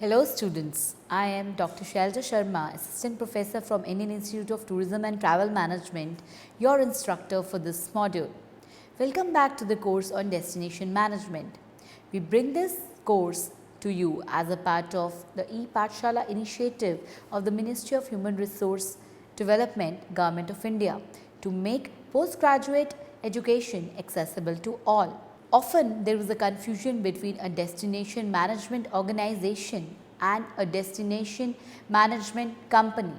Hello students, I am Dr. Shailja Sharma, Assistant Professor from Indian Institute of Tourism and Travel Management, your instructor for this module. Welcome back to the course on Destination Management. We bring this course to you as a part of the e-Pathshala initiative of the Ministry of Human Resource Development, Government of India, to make postgraduate education accessible to all. Often there is a confusion between a destination management organization and a destination management company.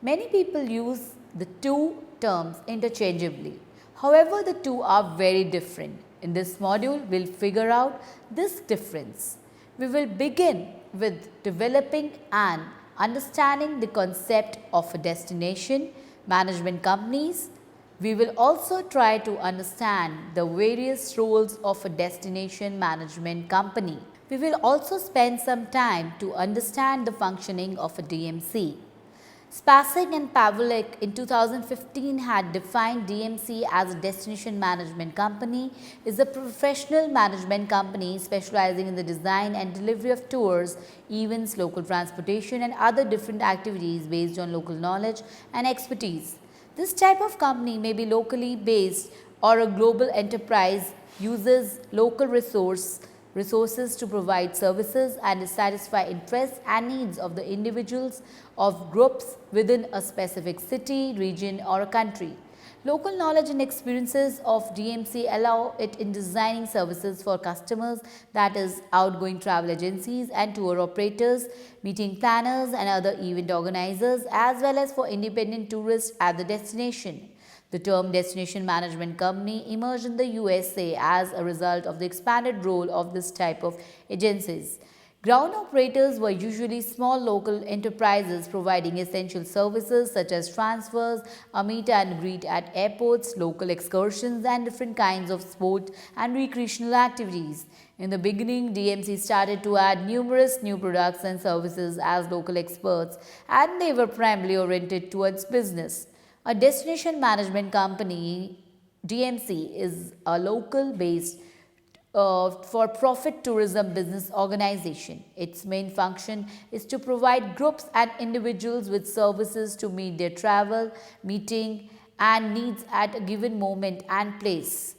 Many people use the two terms interchangeably. However, the two are very different. In this module, we'll figure out this difference. We will begin with developing and understanding the concept of a destination management companies. We will also try to understand the various roles of a destination management company. We will also spend some time to understand the functioning of a DMC. Spacek and Pavlik in 2015 had defined DMC as a destination management company is a professional management company specializing in the design and delivery of tours, events, local transportation and other different activities based on local knowledge and expertise. This type of company may be locally based or a global enterprise uses local resources to provide services and satisfy interests and needs of the individuals of groups within a specific city, region or a country. Local knowledge and experiences of DMC allow it in designing services for customers, that is outgoing travel agencies and tour operators, meeting planners and other event organizers, as well as for independent tourists at the destination. The term destination management company emerged in the USA as a result of the expanded role of this type of agencies. Ground operators were usually small local enterprises providing essential services such as transfers, a meet and greet at airports, local excursions and different kinds of sport and recreational activities. In the beginning, DMC started to add numerous new products and services as local experts, and they were primarily oriented towards business. A destination management company, DMC, is a local based for-profit tourism business organization. Its main function is to provide groups and individuals with services to meet their travel, meeting and needs at a given moment and place.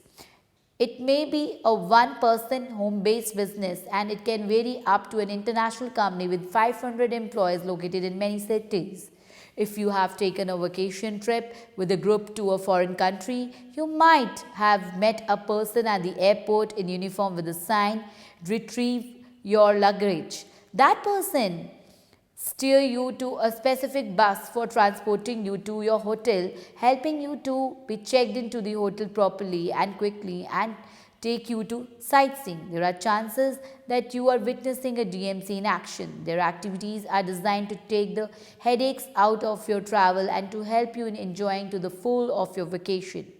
It may be a one-person home-based business and it can vary up to an international company with 500 employees located in many cities. If you have taken a vacation trip with a group to a foreign country, you might have met a person at the airport in uniform with a sign, "Retrieve your luggage." That person steer you to a specific bus for transporting you to your hotel, helping you to be checked into the hotel properly and quickly and take you to sightseeing. There are chances that you are witnessing a DMC in action. Their activities are designed to take the headaches out of your travel and to help you in enjoying to the full of your vacation.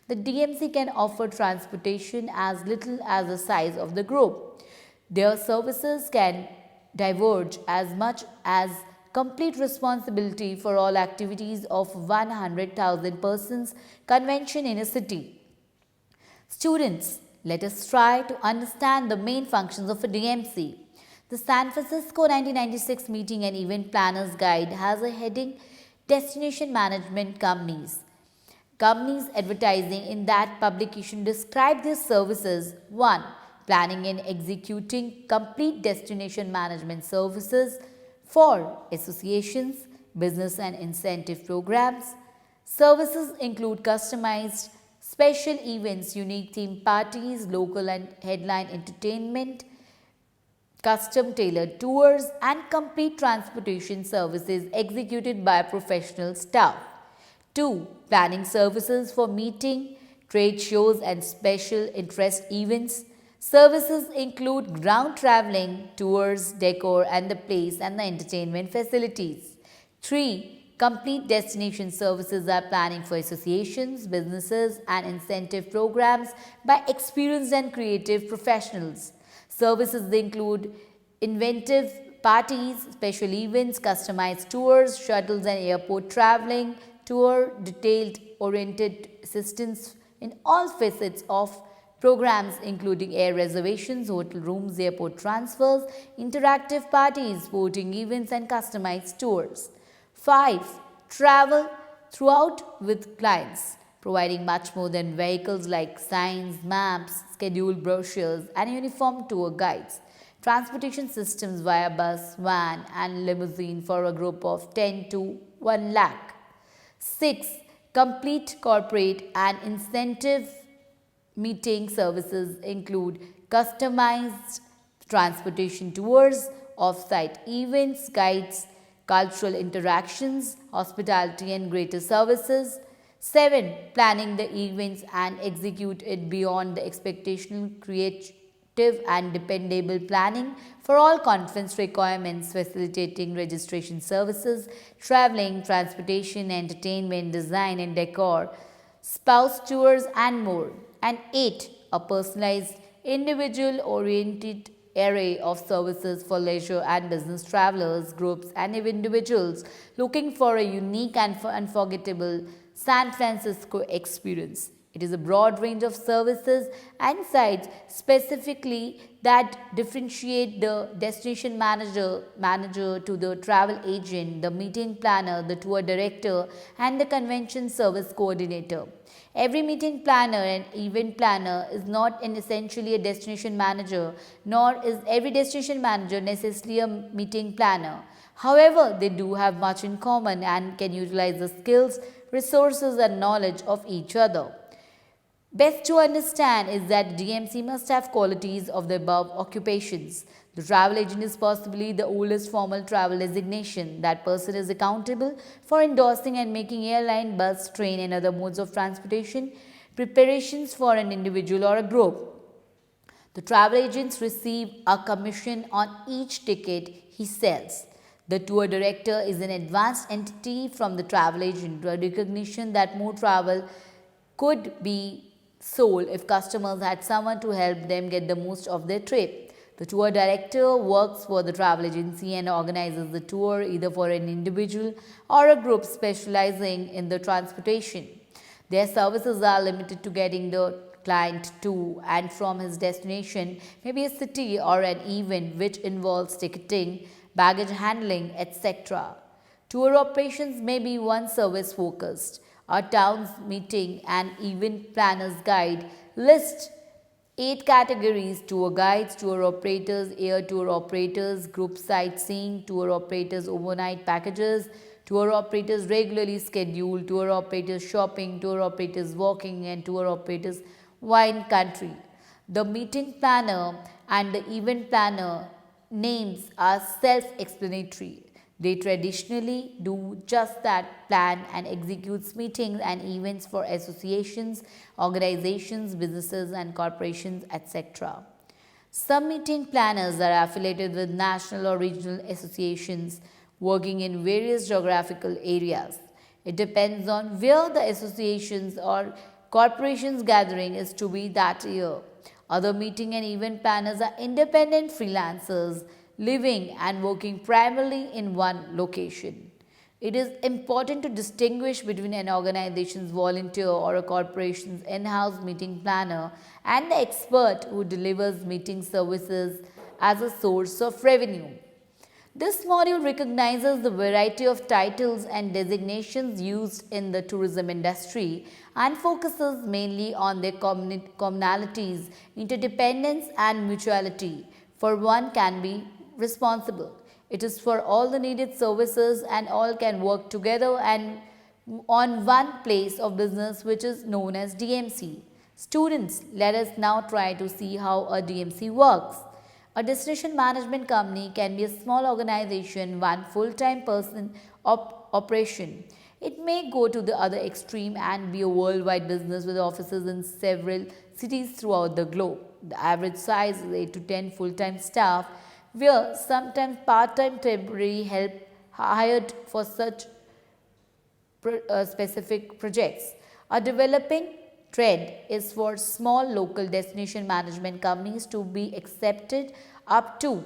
The DMC can offer transportation as little as the size of the group. Their services can diverge as much as complete responsibility for all activities of 100,000 persons convention in a city. Students, let us try to understand the main functions of a DMC. The San Francisco 1996 Meeting and Event Planners Guide has a heading Destination Management Companies. Companies advertising in that publication describe their services. 1. Planning and executing complete destination management services. 4. Associations, business and incentive programs. Services include customized special events, unique theme parties, local and headline entertainment, custom tailored tours and complete transportation services executed by professional staff. 2. Planning services for meeting, trade shows and special interest events. Services include ground traveling, tours, decor and the place and the entertainment facilities. 3. Complete destination services are planning for associations, businesses and incentive programs by experienced and creative professionals. Services include inventive parties, special events, customized tours, shuttles and airport traveling, tour, detailed oriented assistance in all facets of Programs including air reservations, hotel rooms, airport transfers, interactive parties, sporting events, and customized tours. 5. Travel throughout with clients, providing much more than vehicles like signs, maps, schedule brochures, and uniform tour guides. Transportation systems via bus, van, and limousine for a group of 10 to 1 lakh. 6. Complete corporate and incentive meeting services include customized transportation tours, off-site events, guides, cultural interactions, hospitality and greater services. 7. Planning the events and execute it beyond the expectation, creative and dependable planning for all conference requirements, facilitating registration services, traveling, transportation, entertainment, design and decor, spouse tours and more. And 8. A personalized, individual-oriented array of services for leisure and business travelers, groups and individuals looking for a unique and unforgettable San Francisco experience. It is a broad range of services and sites specifically that differentiate the destination manager to the travel agent, the meeting planner, the tour director, and the convention service coordinator. Every meeting planner and event planner is not essentially a destination manager, nor is every destination manager necessarily a meeting planner. However, they do have much in common and can utilize the skills, resources, and knowledge of each other. Best to understand is that DMC must have qualities of the above occupations. The travel agent is possibly the oldest formal travel designation. That person is accountable for endorsing and making airline, bus, train, and other modes of transportation preparations for an individual or a group. The travel agents receive a commission on each ticket he sells. The tour director is an advanced entity from the travel agent, a recognition that more travel could be sold if customers had someone to help them get the most of their trip. The tour director works for the travel agency and organizes the tour either for an individual or a group specializing in the transportation. Their services are limited to getting the client to and from his destination, maybe a city or an event which involves ticketing, baggage handling, etc. Tour operations may be one service focused. A town's meeting and event planner's guide lists 8 categories: tour guides, tour operators, air tour operators, group sightseeing, tour operators overnight packages, tour operators regularly scheduled, tour operators shopping, tour operators walking, and tour operators wine country. The meeting planner and the event planner names are self-explanatory. They traditionally do just that: plan and execute meetings and events for associations, organizations, businesses and corporations, etc. Some meeting planners are affiliated with national or regional associations working in various geographical areas. It depends on where the associations or corporations gathering is to be that year. Other meeting and event planners are independent freelancers living and working primarily in one location. It is important to distinguish between an organization's volunteer or a corporation's in-house meeting planner and the expert who delivers meeting services as a source of revenue. This module recognizes the variety of titles and designations used in the tourism industry and focuses mainly on their commonalities, interdependence and mutuality, for one can be responsible. It is for all the needed services and all can work together and on one place of business, which is known as DMC. Students, let us now try to see how a DMC works. A destination management company can be a small organization, one full-time person operation. It may go to the other extreme and be a worldwide business with offices in several cities throughout the globe. The average size is 8 to 10 full-time staff, where sometimes part-time temporary help hired for such specific projects. A developing trend is for small local destination management companies to be accepted up to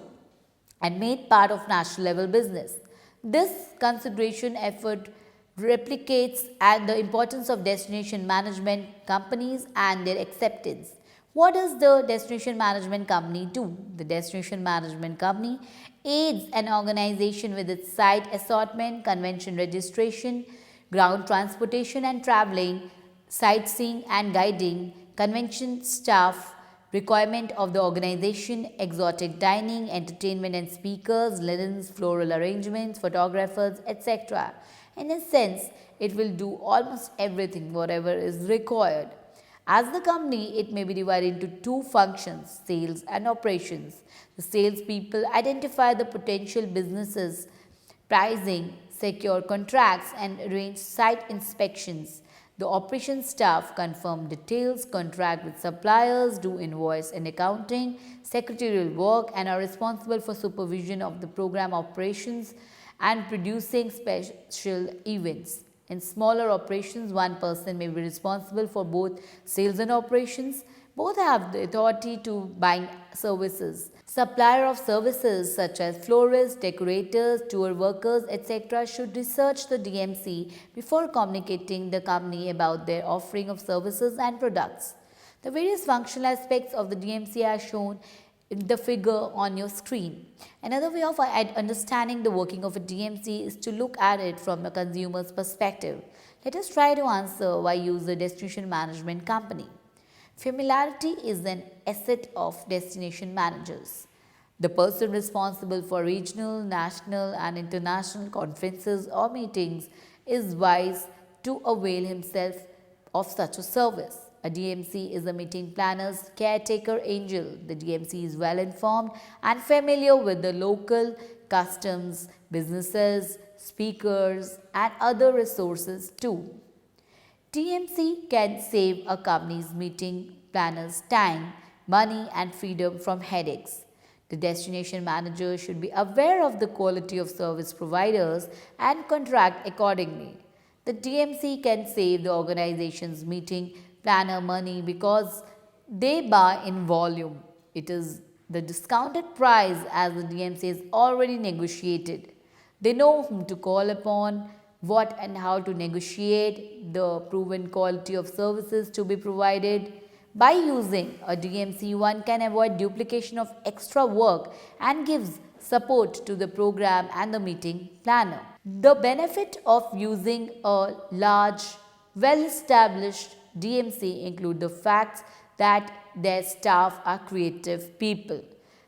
and made part of national level business. This consideration effort replicates and the importance of destination management companies and their acceptance. What does the destination management company do? The destination management company aids an organization with its site assortment, convention registration, ground transportation and traveling, sightseeing and guiding, convention staff, requirement of the organization, exotic dining, entertainment and speakers, linens, floral arrangements, photographers, etc. In a sense, it will do almost everything whatever is required. As the company, it may be divided into two functions, sales and operations. The salespeople identify the potential businesses, pricing, secure contracts, and arrange site inspections. The operations staff confirm details, contract with suppliers, do invoice and accounting, secretarial work, and are responsible for supervision of the program operations and producing special events. In smaller operations, one person may be responsible for both sales and operations. Both have the authority to buy services. Supplier of services such as florists, decorators, tour workers, etc. should research the DMC before communicating the company about their offering of services and products. The various functional aspects of the DMC are shown in the figure on your screen. Another way of understanding the working of a DMC is to look at it from a consumer's perspective. Let us try to answer why use a destination management company. Familiarity is an asset of destination managers. The person responsible for regional, national, and international conferences or meetings is wise to avail himself of such a service. A DMC is a meeting planner's caretaker angel. The DMC is well informed and familiar with the local customs, businesses, speakers, and other resources too. DMC can save a company's meeting planners time, money, and freedom from headaches. The destination manager should be aware of the quality of service providers and contract accordingly. The DMC can save the organization's meeting planner money because they buy in volume. It is the discounted price as the DMC is already negotiated. They know whom to call upon, what and how to negotiate, the proven quality of services to be provided. By using a DMC, one can avoid duplication of extra work and gives support to the program and the meeting planner. The benefit of using a large, well-established DMC include the fact that their staff are creative people.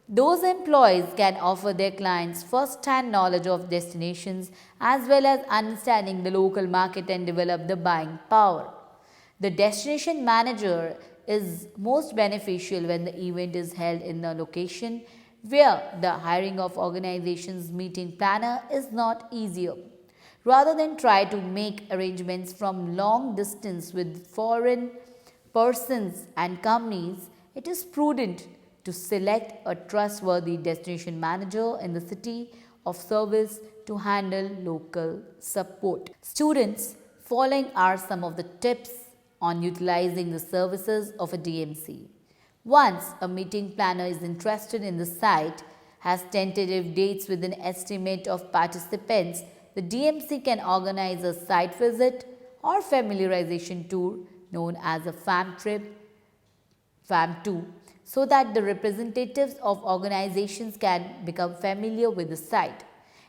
Those employees can offer their clients first-hand knowledge of destinations as well as understanding the local market and develop the buying power. The destination manager is most beneficial when the event is held in a location where the hiring of organization's meeting planner is not easier. Rather than try to make arrangements from long distance with foreign persons and companies, it is prudent to select a trustworthy destination manager in the city of service to handle local support. Students, following are some of the tips on utilizing the services of a DMC. Once a meeting planner is interested in the site, has tentative dates with an estimate of participants, the DMC can organize a site visit or familiarization tour known as a FAM trip, FAM2, so that the representatives of organizations can become familiar with the site.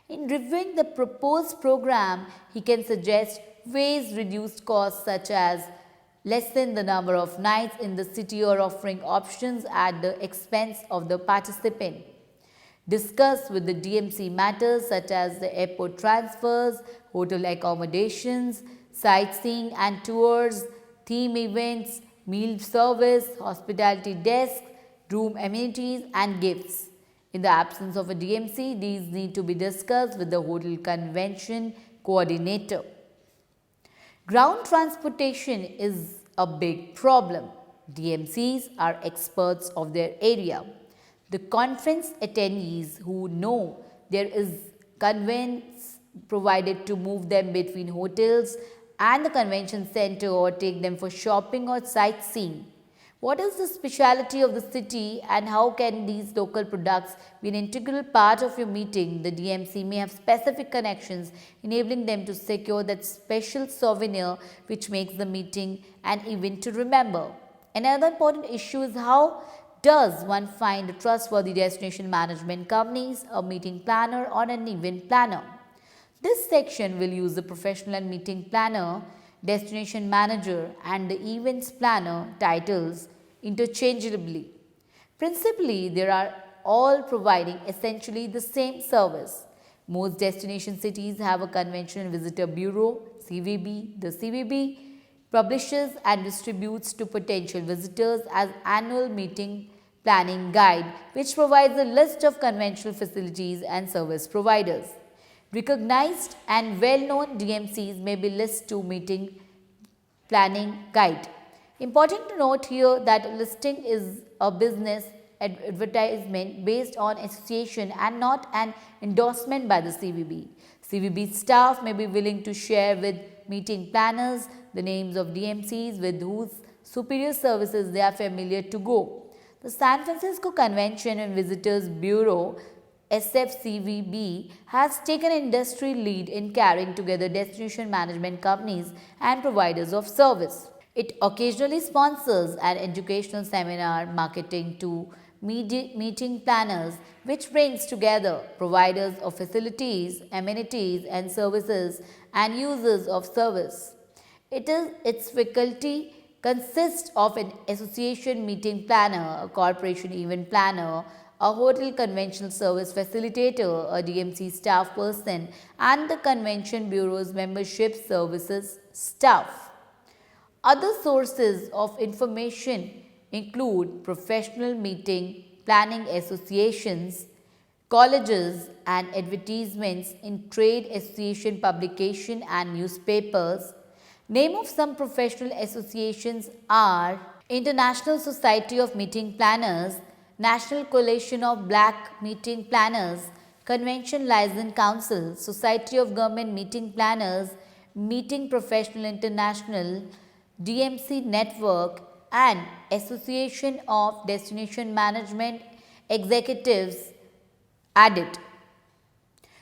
In reviewing the proposed program, he can suggest ways reduced costs such as lessen the number of nights in the city or offering options at the expense of the participant. Discuss with the DMC matters such as the airport transfers, hotel accommodations, sightseeing and tours, theme events, meal service, hospitality desk, room amenities and gifts. In the absence of a DMC, these need to be discussed with the hotel convention coordinator. Ground transportation is a big problem. DMCs are experts of their area. The conference attendees who know there is conveyance provided to move them between hotels and the convention center or take them for shopping or sightseeing. What is the speciality of the city and how can these local products be an integral part of your meeting? The DMC may have specific connections enabling them to secure that special souvenir which makes the meeting an event to remember. Another important issue is how does one find a trustworthy destination management companies, a meeting planner, or an event planner? This section will use the professional and meeting planner, destination manager, and the events planner titles interchangeably. Principally, they are all providing essentially the same service. Most destination cities have a convention and visitor bureau, CVB. The CVB publishes and distributes to potential visitors as annual meeting planning guide, which provides a list of conventional facilities and service providers. Recognized and well-known DMCs may be listed to meeting planning guide. Important to note here that listing is a business advertisement based on association and not an endorsement by the CVB. CVB staff may be willing to share with meeting planners the names of DMCs with whose superior services they are familiar to go. The San Francisco Convention and Visitors Bureau SFCVB has taken an industry lead in carrying together destination management companies and providers of service. It occasionally sponsors an educational seminar marketing to meeting planners, which brings together providers of facilities, amenities, and services and users of service. Its faculty consists of an association meeting planner, a corporation event planner, a hotel conventional service facilitator, a DMC staff person, and the Convention Bureau's membership services staff. Other sources of information include professional meeting planning associations, colleges, and advertisements in trade association publication and newspapers. Name of some professional associations are International Society of Meeting Planners, National Coalition of Black Meeting Planners, Convention Liaison Council, Society of Government Meeting Planners, Meeting Professional International, DMC Network, and Association of Destination Management Executives added.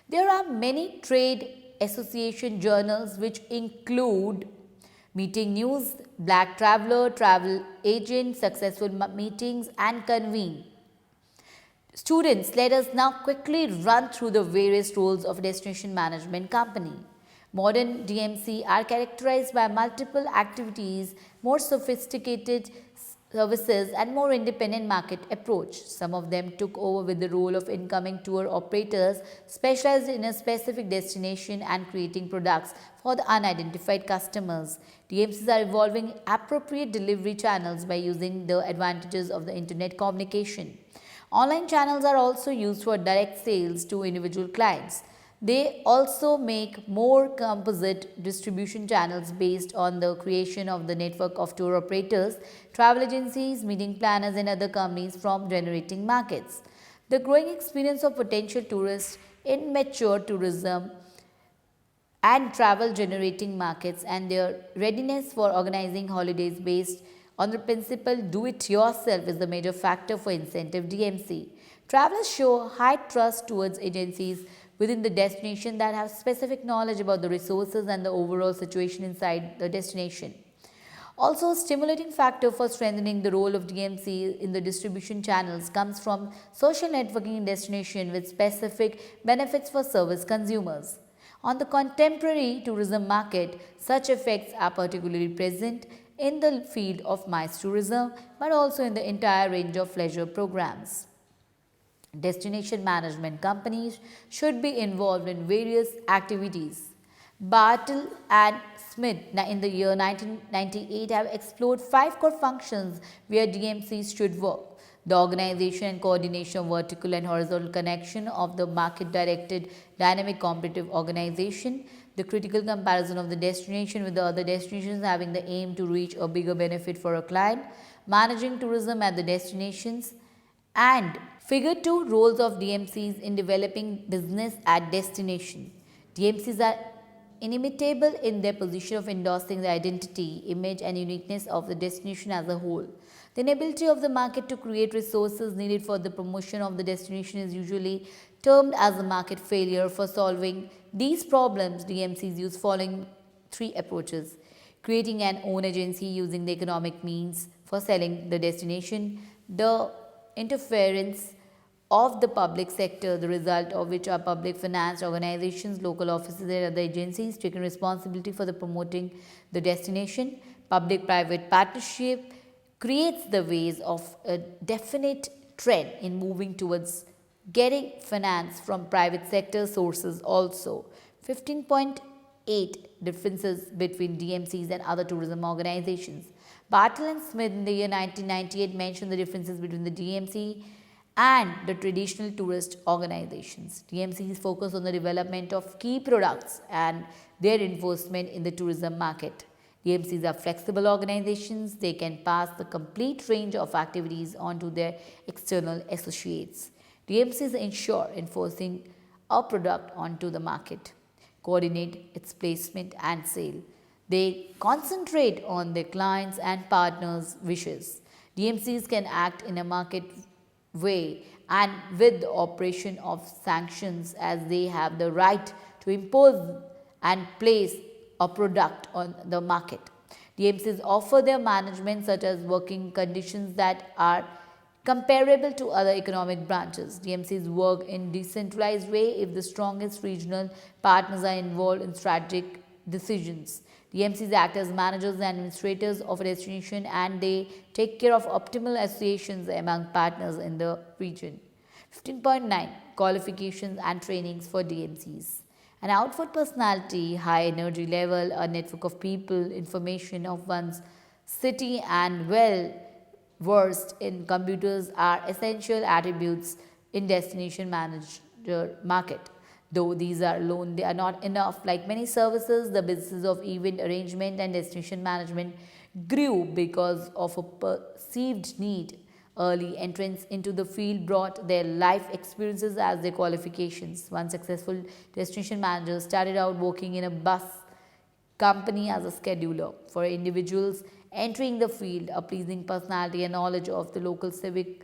There are many trade association journals which include Meeting News, Black Traveler, Travel Agent, Successful Meetings, and Convene. Students, let us now quickly run through the various roles of a destination management company. Modern DMC are characterized by multiple activities, more sophisticated services, and more independent market approach. Some of them took over with the role of incoming tour operators specialized in a specific destination and creating products for the unidentified customers. DMCs are evolving appropriate delivery channels by using the advantages of the internet communication. Online channels are also used for direct sales to individual clients. They also make more composite distribution channels based on the creation of the network of tour operators, travel agencies, meeting planners, and other companies from generating markets. The growing experience of potential tourists in mature tourism and travel generating markets and their readiness for organizing holidays based on the principle do it yourself is the major factor for incentive DMC. Travelers show high trust towards agencies within the destination that have specific knowledge about the resources and the overall situation inside the destination. Also, a stimulating factor for strengthening the role of DMC in the distribution channels comes from social networking in destination with specific benefits for service consumers. On the contemporary tourism market, such effects are particularly present in the field of MICE tourism, but also in the entire range of leisure programs. Destination management companies should be involved in various activities. Bartle and Smith in the year 1998 have explored 5 core functions where DMCs should work. The organization and coordination of vertical and horizontal connection of the market-directed dynamic competitive organization, the critical comparison of the destination with the other destinations having the aim to reach a bigger benefit for a client, managing tourism at the destinations, and Figure 2 roles of DMCs in developing business at destination. DMCs are inimitable in their position of endorsing the identity, image, and uniqueness of the destination as a whole. The inability of the market to create resources needed for the promotion of the destination is usually termed as a market failure. For solving these problems, DMCs use following 3 approaches. Creating an own agency using the economic means for selling the destination. The interference of the public sector, the result of which are public financed organizations, local offices, and other agencies taking responsibility for the promoting the destination. Public private partnership creates the ways of a definite trend in moving towards getting finance from private sector sources also. 15.8 differences between DMCs and other tourism organizations. Bartle and Smith in the year 1998 mentioned the differences between the DMC and the traditional tourist organizations. DMCs focus on the development of key products and their enforcement in the tourism market. DMCs are flexible organizations. They can pass the complete range of activities onto their external associates. DMCs ensure enforcing a product onto the market, coordinate its placement and sale. They concentrate on their clients and partners' wishes. DMCs can act in a market way and with the operation of sanctions, as they have the right to impose and place a product on the market. DMCs offer their management such as working conditions that are comparable to other economic branches. DMCs work in decentralized way if the strongest regional partners are involved in strategic decisions. DMCs act as managers and administrators of a destination, and they take care of optimal associations among partners in the region. 15.9 Qualifications and trainings for DMCs. An outward personality, high energy level, a network of people, information of one's city, and well versed in computers are essential attributes in destination manager market. Though these are alone, they are not enough. Like many services, the businesses of event arrangement and destination management grew because of a perceived need. Early entrants into the field brought their life experiences as their qualifications. One successful destination manager started out working in a bus company as a scheduler. For individuals entering the field, a pleasing personality and knowledge of the local civic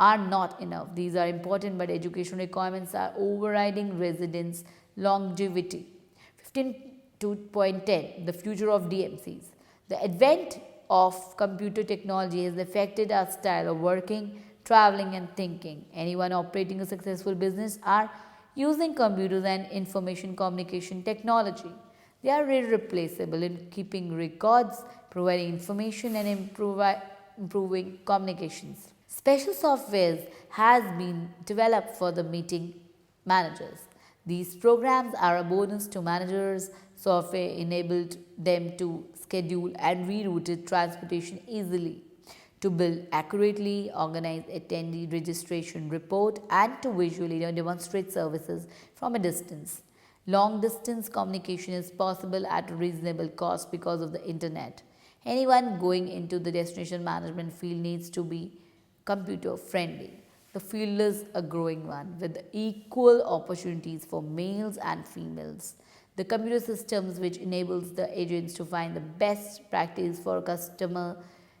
are not enough. These are important, but education requirements are overriding residence longevity. 15.10 The future of DMCs. The advent of computer technology has affected our style of working, traveling, and thinking. Anyone operating a successful business are using computers and information communication technology. They are irreplaceable in keeping records, providing information, and improving communications. Special softwares has been developed for the meeting managers. These programs are a bonus to managers. Software enabled them to schedule and reroute transportation easily, to bill accurately, organize attendee registration report, and to visually demonstrate services from a distance. Long distance communication is possible at a reasonable cost because of the internet. Anyone going into the destination management field needs to be computer friendly. The field is a growing one with equal opportunities for males and females. The computer systems which enables the agents to find the best practice for a customer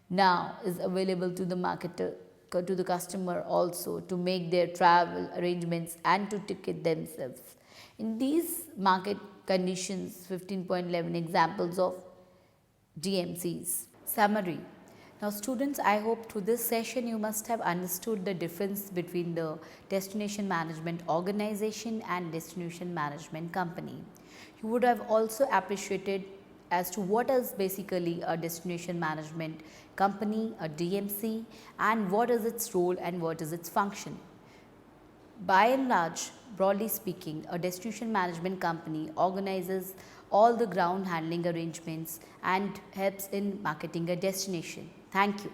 now is available to the marketer, to the customer also, to make their travel arrangements and to ticket themselves. In these market conditions, 15.11 examples of DMCs. Summary. Now students, I hope through this session you must have understood the difference between the destination management organization and destination management company. You would have also appreciated as to what is basically a destination management company, a DMC, and what is its role and what is its function. By and large, broadly speaking, a destination management company organizes all the ground handling arrangements and helps in marketing a destination. Thank you.